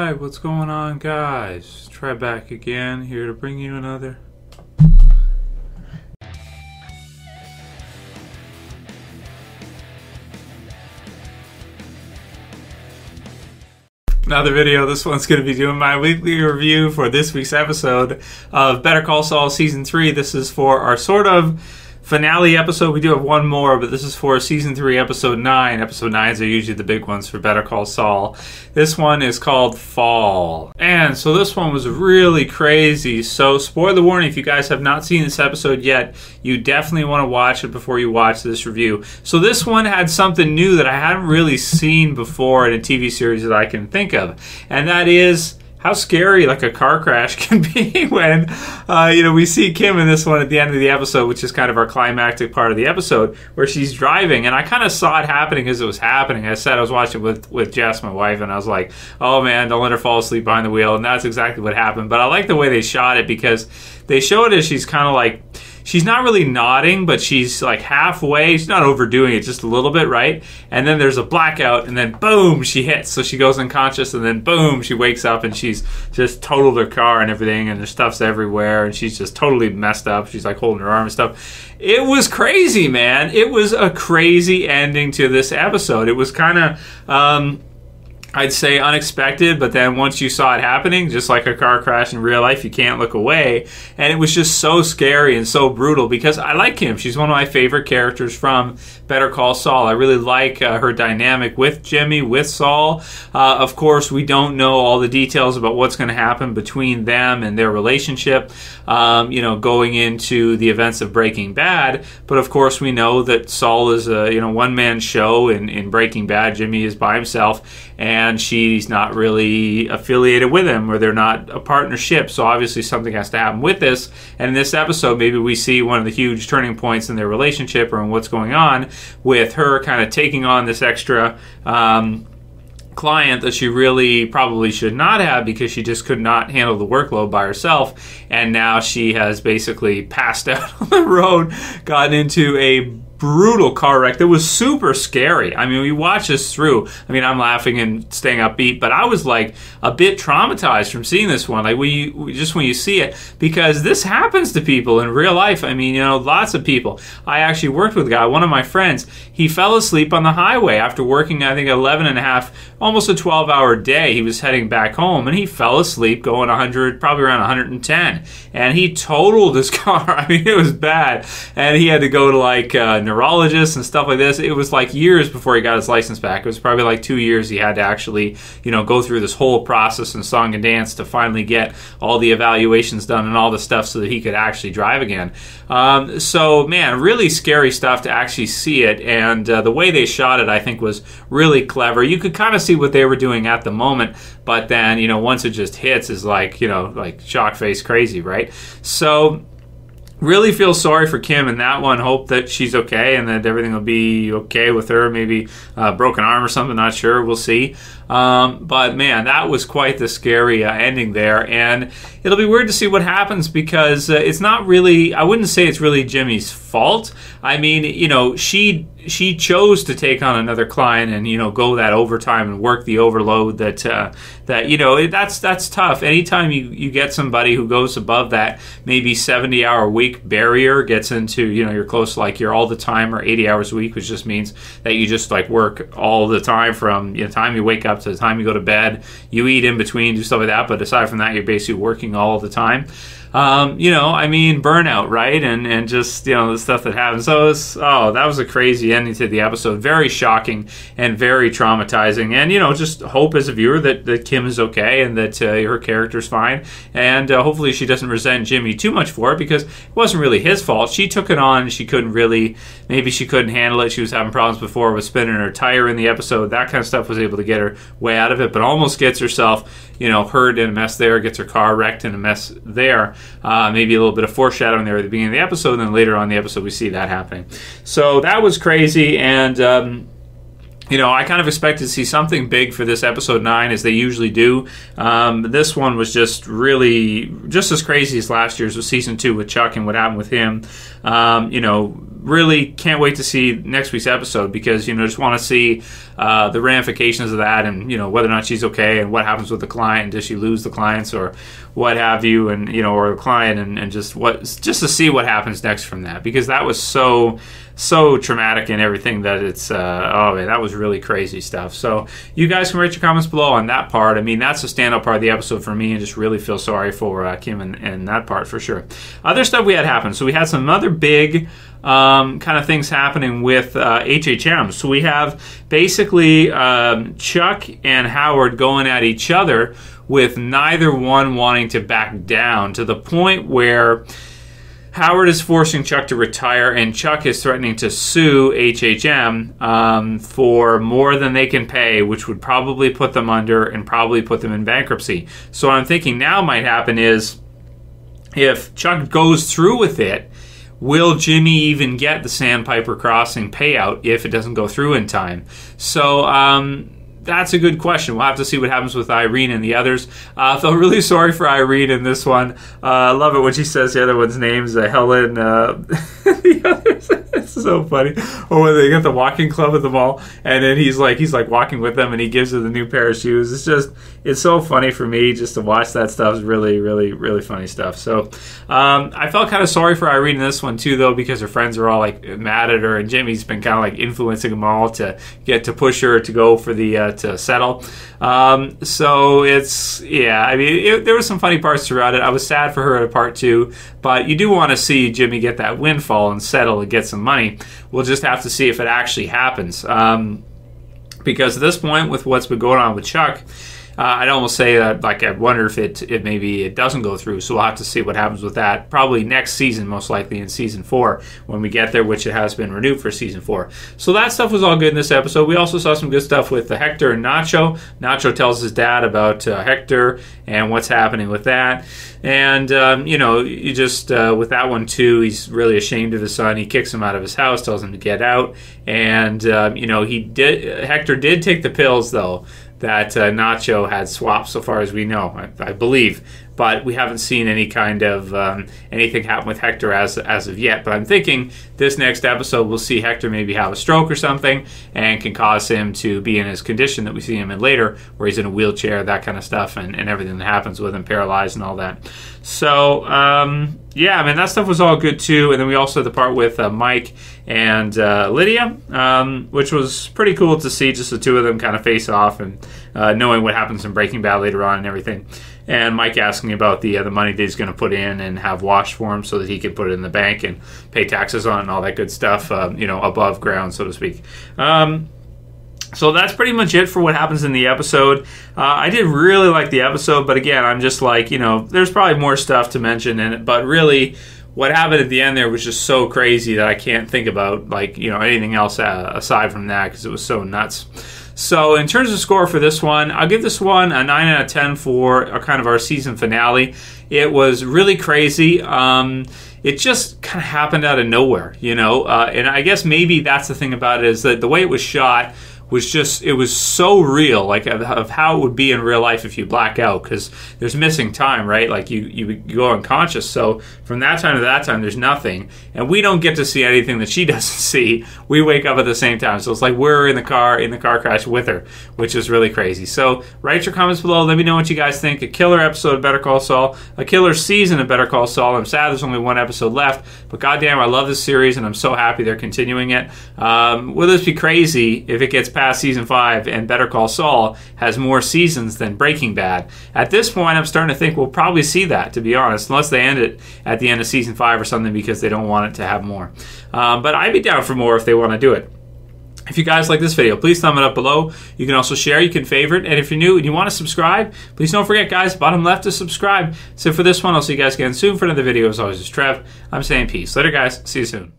Alright, what's going on, guys? Trev back again, here to bring you another video. This one's going to be doing my weekly review for this week's episode of Better Call Saul Season 3. This is for our sort of finale episode. We do have one more, but this is for Season 3, Episode 9. Episode 9s are usually the big ones for Better Call Saul. This one is called Fall. And so this one was really crazy. So spoiler warning, if you guys have not seen this episode yet, you definitely want to watch it before you watch this review. So this one had something new that I hadn't really seen before in a TV series that I can think of. And that is how scary like a car crash can be when we see Kim in this one at the end of the episode, which is kind of our climactic part of the episode, where she's driving, and I kind of saw it happening as it was happening. I was watching with Jess, my wife, and I was like, oh man, don't let her fall asleep behind the wheel, and that's exactly what happened. But I like the way they shot it, because they show it as she's kind of like, she's not really nodding, but she's like halfway. She's not overdoing it, just a little bit, right? And then there's a blackout, and then boom, she hits. So she goes unconscious, and then boom, she wakes up, and she's just totaled her car and everything, and her stuff's everywhere, and she's just totally messed up. She's like holding her arm and stuff. It was crazy, man. It was a crazy ending to this episode. It was kind of I'd say unexpected, but then once you saw it happening, just like a car crash in real life, you can't look away. And it was just so scary and so brutal, because I like Kim. She's one of my favorite characters from Better Call Saul. I really like her dynamic with Jimmy, with Saul. Of course, we don't know all the details about what's going to happen between them and their relationship, going into the events of Breaking Bad. But of course, we know that Saul is a one-man show in Breaking Bad. Jimmy is by himself, and she's not really affiliated with him, or they're not a partnership. So obviously something has to happen with this. And in this episode, maybe we see one of the huge turning points in their relationship, or in what's going on with her kind of taking on this extra client that she really probably should not have, because she just could not handle the workload by herself. And now she has basically passed out on the road, gotten into a brutal car wreck that was super scary. I mean, we watch this through. I mean, I'm laughing and staying upbeat, but I was like a bit traumatized from seeing this one. Like when you see it, because this happens to people in real life. I mean, lots of people. I actually worked with a guy, one of my friends. He fell asleep on the highway after working, I think, 11 and a half, almost a 12-hour day. He was heading back home, and he fell asleep going 100, probably around 110, and he totaled his car. I mean, it was bad, and he had to go to like neurologists and stuff like this. It was like years before he got his license back. It was probably like 2 years he had to actually, go through this whole process and song and dance to finally get all the evaluations done and all the stuff so that he could actually drive again. So, man, really scary stuff to actually see it, and the way they shot it, I think, was really clever. You could kind of see what they were doing at the moment, but then, once it just hits, is like, like shock face crazy, right? So really feel sorry for Kim in that one. Hope that she's okay and that everything will be okay with her. Maybe a broken arm or something, not sure. We'll see. But man, that was quite the scary ending there. And it'll be weird to see what happens, because it's not really, I wouldn't say it's really Jimmy's fault. I mean, she chose to take on another client and, go that overtime and work the overload that's tough. Anytime you get somebody who goes above that maybe 70-hour week barrier, gets into, you're close to like you're all the time, or 80 hours a week, which just means that you just like work all the time from the time you wake up to the time you go to bed. You eat in between, do stuff like that, but aside from that, you're basically working all the time. Burnout, right? And just, the stuff that happens. So that was a crazy ending to the episode. Very shocking and very traumatizing. And, just hope as a viewer that Kim is okay and that her character's fine. And hopefully she doesn't resent Jimmy too much for it, because it wasn't really his fault. She took it on. She couldn't handle it. She was having problems before with spinning her tire in the episode. That kind of stuff was able to get her way out of it, but almost gets herself, hurt in a mess there, gets her car wrecked in a mess there. Maybe a little bit of foreshadowing there at the beginning of the episode, and then later on in the episode we see that happening. So that was crazy, and I kind of expected to see something big for this episode 9, as they usually do. This one was just really just as crazy as last year's with season 2 with Chuck and what happened with him. really can't wait to see next week's episode because, just want to see the ramifications of that and, whether or not she's okay and what happens with the client. Does she lose the clients or what have you, and, or the client and just to see what happens next from that, because that was so traumatic and everything that it's, oh man, that was really crazy stuff. So you guys can rate your comments below on that part. I mean, that's the standout part of the episode for me, and just really feel sorry for Kim and that part for sure. Other stuff we had happen. So we had some other big kind of things happening with HHM. So we have basically Chuck and Howard going at each other with neither one wanting to back down, to the point where Howard is forcing Chuck to retire, and Chuck is threatening to sue HHM for more than they can pay, which would probably put them under and probably put them in bankruptcy. So what I'm thinking now might happen is, if Chuck goes through with it, will Jimmy even get the Sandpiper Crossing payout if it doesn't go through in time? So that's a good question. We'll have to see what happens with Irene and the others. I felt really sorry for Irene in this one. I love it when she says the other one's names, Helen. The others, it's so funny. Or when they get the walking club at the mall, and then he's like walking with them, and he gives her the new pair of shoes. It's so funny for me just to watch that stuff. It's really, really, really funny stuff. So I felt kind of sorry for Irene in this one too, though, because her friends are all mad at her, and Jimmy's been kind of influencing them all to push her to go for the to settle. So it's, yeah, I mean, there were some funny parts throughout it. I was sad for her at part 2, but you do want to see Jimmy get that windfall and settle and get some money. We'll just have to see if it actually happens. Because at this point, with what's been going on with Chuck, I'd almost say that, I wonder if it maybe it doesn't go through. So we'll have to see what happens with that. Probably next season, most likely in season 4 when we get there, which it has been renewed for season 4. So that stuff was all good in this episode. We also saw some good stuff with Hector and Nacho. Nacho tells his dad about Hector and what's happening with that. And, you just, with that one too, he's really ashamed of his son. He kicks him out of his house, tells him to get out. And, Hector did take the pills, though, that Nacho had swapped, so far as we know, I believe. But we haven't seen any kind of anything happen with Hector as of yet. But I'm thinking this next episode we'll see Hector maybe have a stroke or something, and can cause him to be in his condition that we see him in later, where he's in a wheelchair, that kind of stuff, and everything that happens with him, paralyzed and all that. So, yeah, I mean, that stuff was all good too. And then we also had the part with Mike and Lydia, which was pretty cool to see, just the two of them kind of face off, and knowing what happens in Breaking Bad later on and everything. And Mike asking about the money that he's going to put in and have washed for him so that he can put it in the bank and pay taxes on it and all that good stuff, above ground, so to speak. So that's pretty much it for what happens in the episode. I did really like the episode, but again, I'm just there's probably more stuff to mention in it, but really what happened at the end there was just so crazy that I can't think about anything else aside from that, because it was so nuts. So in terms of score for this one, I'll give this one a 9 out of 10 for kind of our season finale. It was really crazy. It just kind of happened out of nowhere, and I guess maybe that's the thing about it, is that the way it was shot was just, it was so real, of how it would be in real life if you black out, because there's missing time, right? You go unconscious. So from that time to that time, there's nothing, and we don't get to see anything that she doesn't see. We wake up at the same time, so it's like we're in the car crash with her, which is really crazy. So write your comments below. Let me know what you guys think. A killer episode of Better Call Saul, a killer season of Better Call Saul. I'm sad there's only one episode left, but goddamn, I love this series, and I'm so happy they're continuing it. Will this be crazy if it gets past season 5 and Better Call Saul has more seasons than Breaking Bad? At this point, I'm starting to think we'll probably see that, to be honest, unless they end it at the end of season 5 or something, because they don't want it to have more. But I'd be down for more if they want to do it. If you guys like this video, please thumb it up below. You can also share, you can favorite, and if you're new and you want to subscribe, please don't forget, guys, bottom left to subscribe. So for this one, I'll see you guys again soon for another video. As always, it's Trev. I'm saying peace. Later, guys. See you soon.